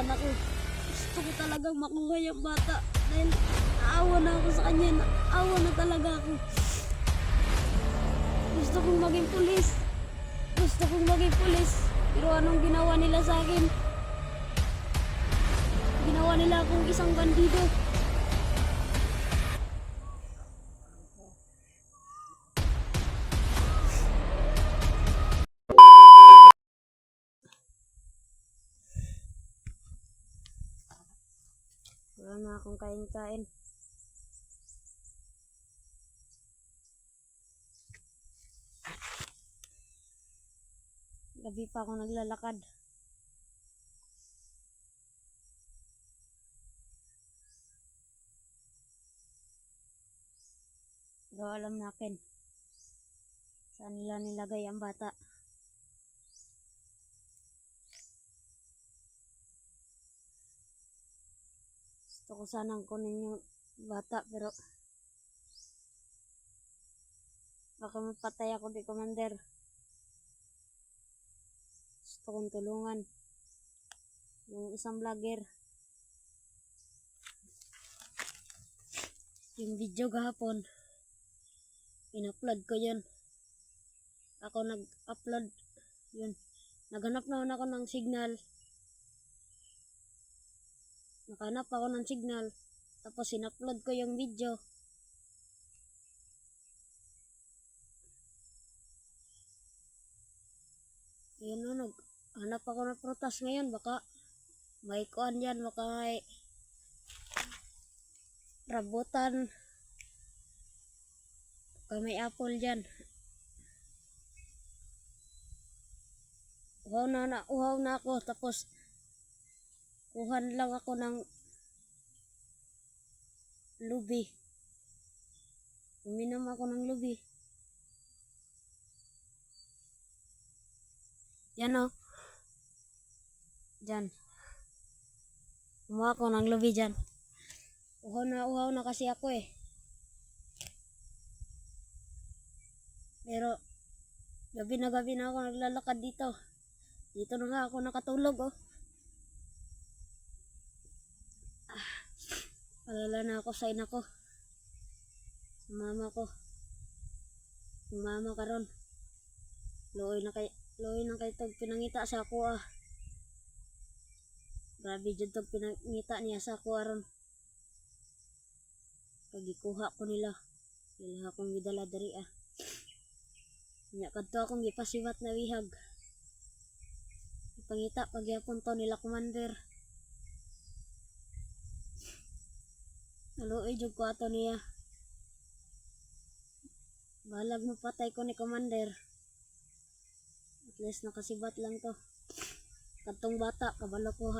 sana ko. Gusto ko talagang makuha yung bata dahil naawa na ako sa kanya. Naawa na talaga ako. Gusto kong maging pulis. Gusto kong maging pulis. Pero anong ginawa nila sa akin? Ginawa nila akong isang bandido. Wala na akong kain-kain. Gabi pa ako naglalakad. Pero alam natin saan nila nilagay ang bata. Gusto ko sanang kunin yung bata pero baka mapatay ako di commander. Gusto kong tulungan yung isang vlogger. Yung video kahapon in-upload ko yun. Ako nag-upload yun. Naghanap naman ako ng signal. Nakahanap ako ng signal. Tapos in-upload ko yung video. Yun o, naghanap ako ng prutas ngayon. Baka may kuan yan. Baka may rambutan. Baka may apple dyan. Uhaw na ako. Tapos kuhan lang ako ng lubi. Uminom ako ng lubi. Yan o. Dyan. Kumuha ako ng lubi dyan. Uhaw na kasi ako eh. Pero gabi na ako naglalakad dito. Dito na nga ako nakatulog oh. Alala na ako sa ina ko. Sa mama ko. Yung mama karon. Luoy na kay tog pinangita sa ako ah. Grabe jud tog pinangita niya sa ako aron. Pagikuha ko nila. Nila akong gidala diri ah. Nya kadto akong gipasiwat na wihag. Pangita pagyapon to nila commander. Naluoy jud ko ato niya. Balag mo patay ko ni commander. At least nakasibat lang to. Katong bata kabalo ko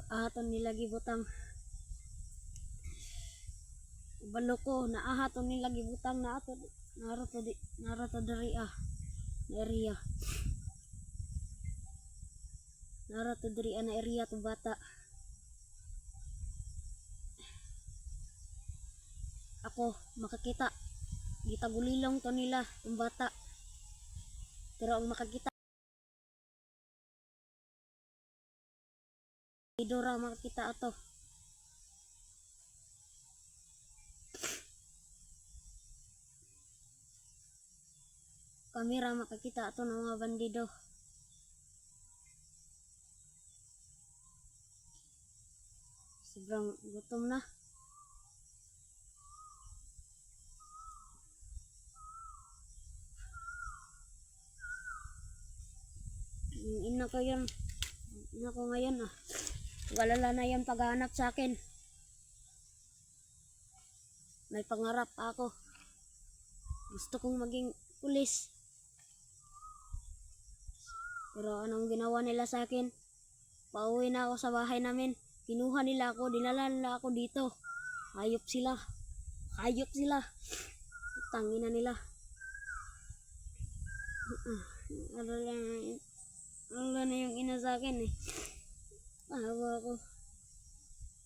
ahaton nila gibutang. Kabalo ko naahaton nila gibutang na ato narato diri ah. Na area. Narato diri na area to bata. Ako makakita gitagulilong to nila yung bata. Pero ang makakita idora makakita ato. Kamera makakita ato ng mga bandido. Sobrang gutom na. Ina ko yan. Ina ko ngayon ah. Walala na yung paghahanap sa akin. May pangarap ako. Gusto kong maging pulis. Pero anong ginawa nila sa akin? Pauwi na ako sa bahay namin. Kinuha nila ako. Dinala nila ako dito. Hayop sila. Hayop sila. Tangina nila. Wala na yung ina sa akin eh. Naawa ako.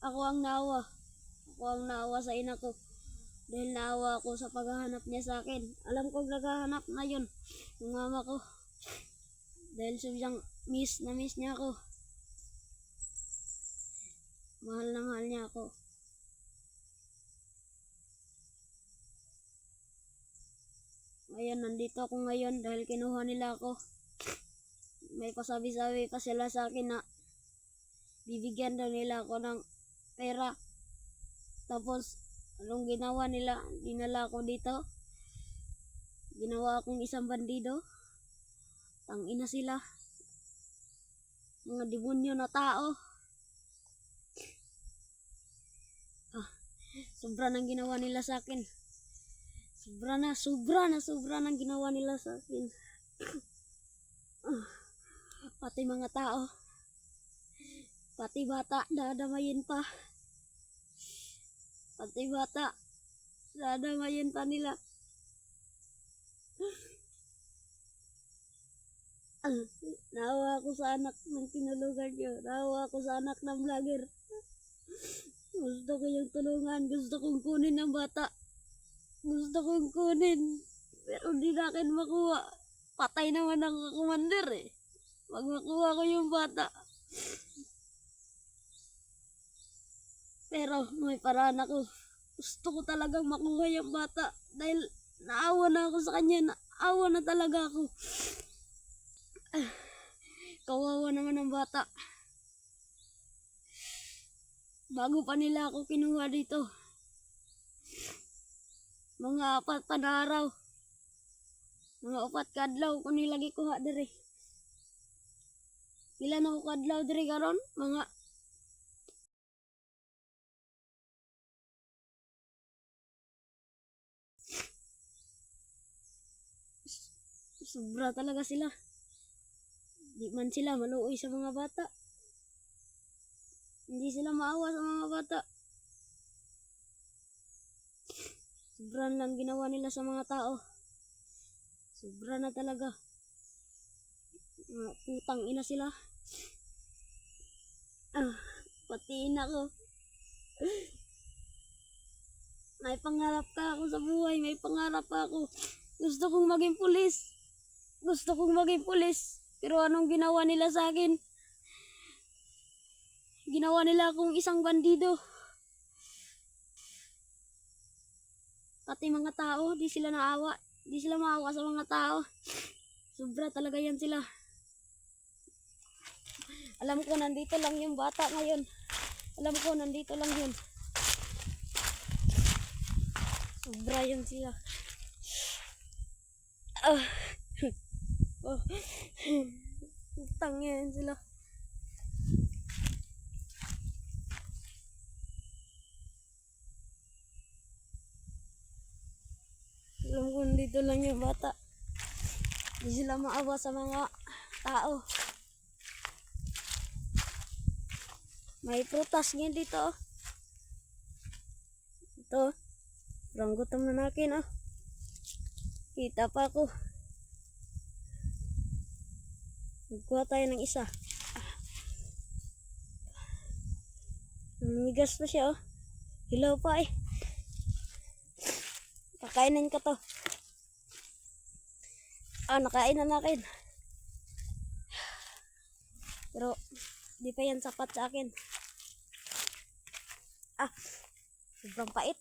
Ako ang naawa. Ako ang naawa sa ina ko. Dahil naawa ako sa paghahanap niya sa akin. Alam ko naghahanap na yun. Yung mama ko. Dahil sabyang miss niya ako. Mahal na mahal niya ako. Ngayon, nandito ako ngayon dahil kinuha nila ako. May pasabi-sabi pa sila sa akin na bibigyan daw nila ako ng pera. Tapos, anong ginawa nila? Dinala ako dito. Ginawa akong isang bandido. Tangina sila. Mga demonyo na tao. Sobra nang ginawa nila sa akin. Sobra nang ginawa nila sa akin. Pati mga tao. Pati bata, dadamayin pa. Pati bata, dadamayin pa nila. Naawa ako sa anak ng tinulugan nyo. Naawa ako sa anak ng vlogger. Gusto ko yung tulungan. Gusto kong kunin ng bata. Gusto kong kunin. Pero hindi na akin makuha. Patay naman ang commander eh. Wag makuha ko yung bata. Pero may paraan ako. Gusto ko talagang makuha yung bata. Dahil naawa na ako sa kanya. Naawa na talaga ako. Kawawa naman ang bata. Bago pa nila ako kinuha dito. Mga 4 na araw. Mga 4 kadlaw ko nilagi kuha diri. Pila na ko kadlaw diri karon? Mga sobra talaga sila. Di man sila maluoy sa mga bata. Hindi sila maawa sa mga bata. Sobra lang ginawa nila sa mga tao. Sobra na talaga. Mga putang ina sila. Pati ina ko. May pangarap ka ako sa buhay. May pangarap ako. Gusto kong maging pulis. Gusto kong maging pulis. Pero anong ginawa nila sa akin? Ginawa nila akong isang bandido. Pati mga tao, di sila naawa. Di sila maawa sa mga tao. Sobra talaga yan sila. Alam ko nandito lang yung bata ngayon. Alam ko nandito lang yun. Sobra yan sila. Utang yan sila. Alam ko dito lang yung bata. Hindi sila maawa sa mga tao. May prutas ngayon dito. Ito. Parang gutom na nakin. Kita pa ako. Magkuha tayo ng isa. Namigas pa siya. Hilaw pa eh. Kakainin ko to. Nakain na nakin. Pero di pa yan sapat sa akin. Sobrang pait.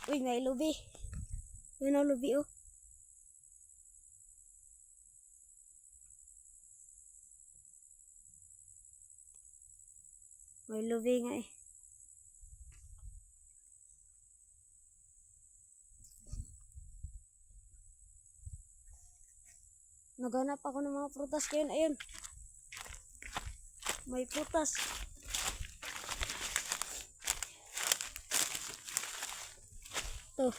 Uy, may lubi. Yun ang lubi oh. May lubi nga eh. Naghanap ako ng mga prutas ngayon. Ayun. May prutas. Ito.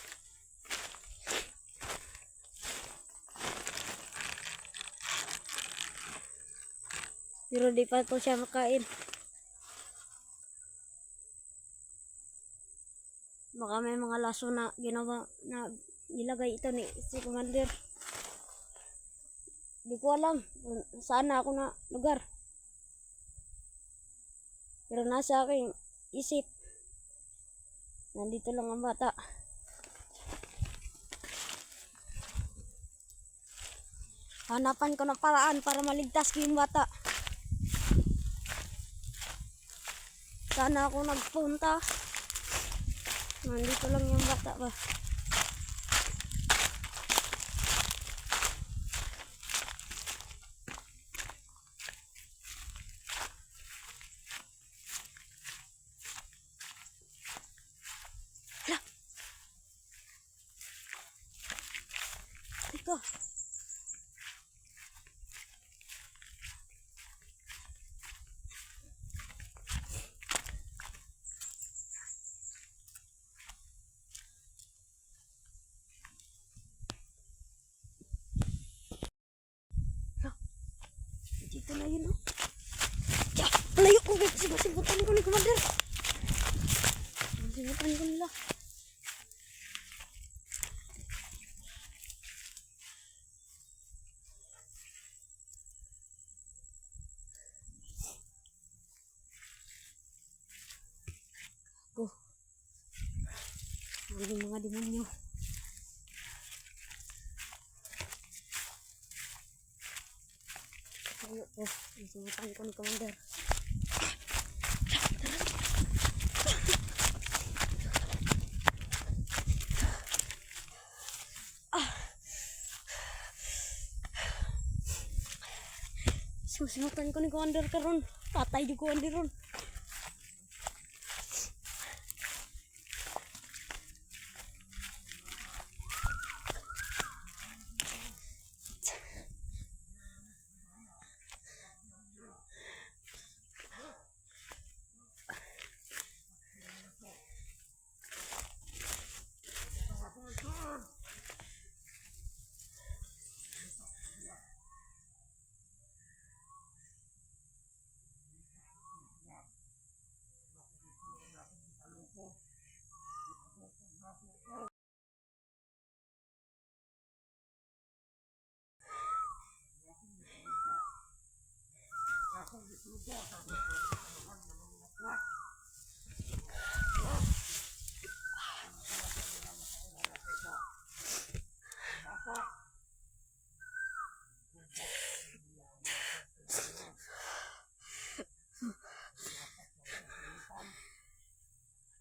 Pero di pa ito siya makain. Baka may mga laso na ginawa na nilagay ito ni si Commander. Di ko alam kung saan na ako na lugar. Pero nasa aking isip. Nandito lang ang bata. Hanapan ko ng paraan para maligtas ko yung bata. Sana ako nagpunta. Nandito lang yung bata ba. Hala. Teka. Dito na yun, oh. Ya, malayo ko. Sibutan ko ni Commander. Sibutan ko nila. Go. Ang mga demonyo. Ayo po. Sibutan ko ni Commander. Simutan ko ni Commander karon. Patay di ko andi ron.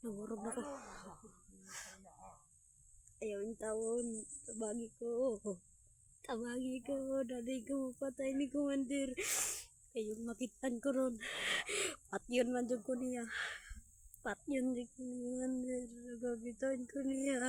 Nangurog na ko. Ayaw yung tawon. Tabagi ko. Tabagi ko. Dali ko patay ni Commander. Ayong makitan ko ron. Pat yun man dyan ko niya. Pat yun dyan ko ni Commander. Nagabitan ko niya.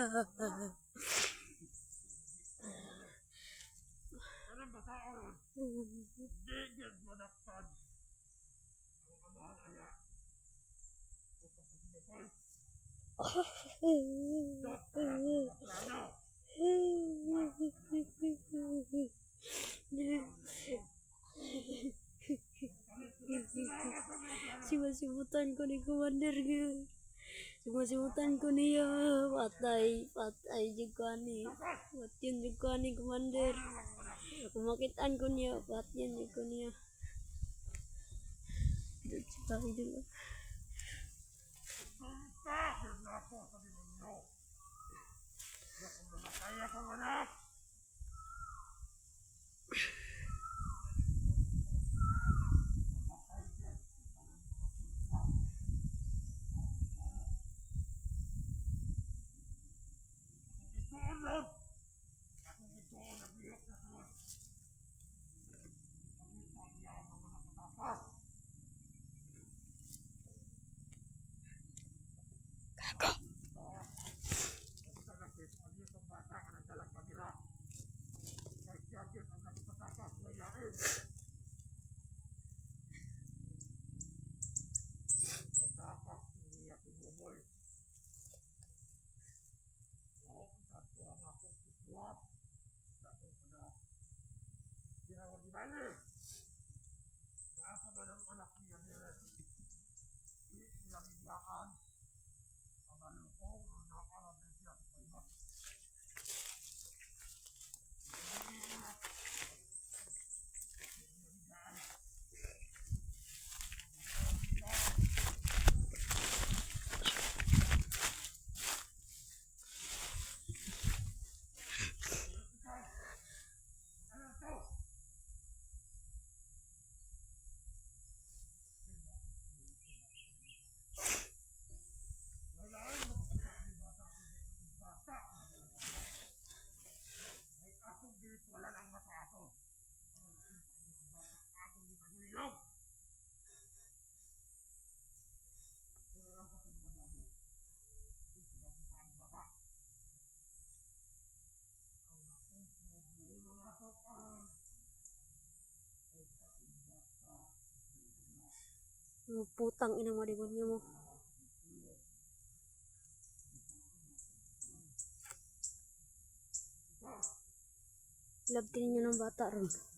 Simutan ko ni Commander. Simutan ko niya. Patay juga ni. Patyan juga ni Commander. Kumakitaan ko niya. Patyan juga niya. Patay juga. Gago. Mga putang inang mga demonyo mo. Love din ninyo ng bata ron.